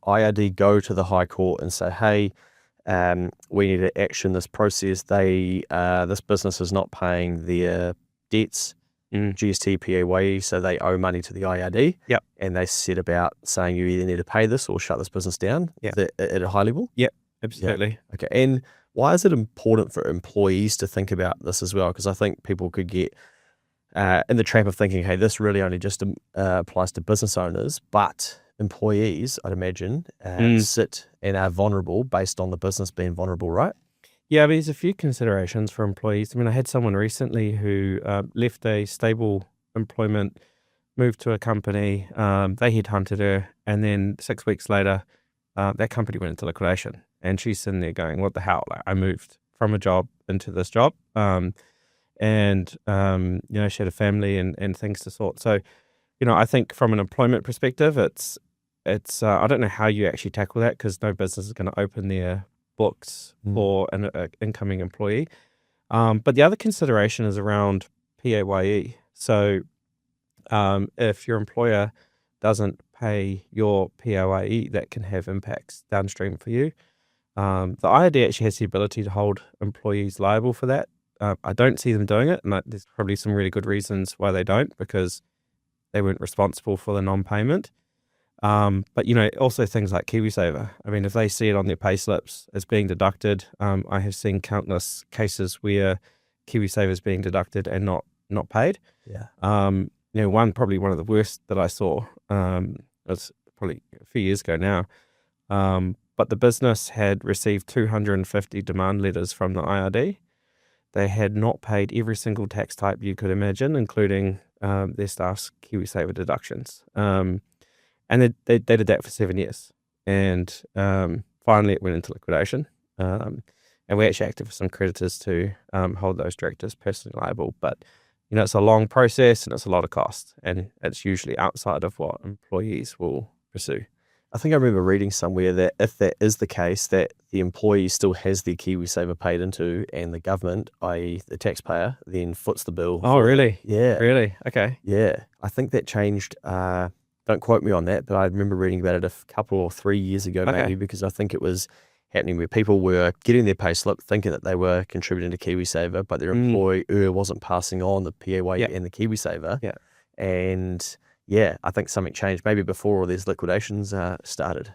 IRD go to the High Court and say, hey, we need to action this process. This business is not paying their debts, GST, PAYE, so they owe money to the IRD. Yep. And they set about saying you either need to pay this or shut this business down at a high level. Yep, absolutely. Yeah. Okay. And why is it important for employees to think about this as well? Because I think people could get in the trap of thinking, hey, this really only just applies to business owners, but employees, I'd imagine, sit and are vulnerable based on the business being vulnerable, right? Yeah, there's a few considerations for employees. I mean, I had someone recently who left a stable employment, moved to a company, they headhunted her, and then 6 weeks later, that company went into liquidation. And she's sitting there going, what the hell? Like, I moved from a job into this job. And she had a family and things to sort. So, I think from an employment perspective, it's I don't know how you actually tackle that, because no business is going to open their books for an incoming employee. But the other consideration is around PAYE. So if your employer doesn't pay your PAYE, that can have impacts downstream for you. The IRD actually has the ability to hold employees liable for that. I don't see them doing it, and there's probably some really good reasons why they don't, because they weren't responsible for the non-payment. But, also things like KiwiSaver. I mean, if they see it on their pay slips as being deducted, I have seen countless cases where KiwiSaver is being deducted and not paid. Yeah. Probably one of the worst that I saw was probably a few years ago now. But the business had received 250 demand letters from the IRD. They had not paid every single tax type you could imagine, including their staff's KiwiSaver deductions. And they did that for 7 years. And finally it went into liquidation. And we actually acted for some creditors to hold those directors personally liable. But, it's a long process and it's a lot of cost. And it's usually outside of what employees will pursue. I think I remember reading somewhere that if that is the case, that the employee still has their KiwiSaver paid into, and the government, i.e. the taxpayer, then foots the bill. Oh, really? Yeah. Really? Okay. Yeah. I think that changed. Don't quote me on that, but I remember reading about it a couple or 3 years ago, maybe, because I think it was happening where people were getting their pay slip thinking that they were contributing to KiwiSaver, but their employer wasn't passing on the PAYE and the KiwiSaver. Yeah. And yeah, I think something changed maybe before all these liquidations started.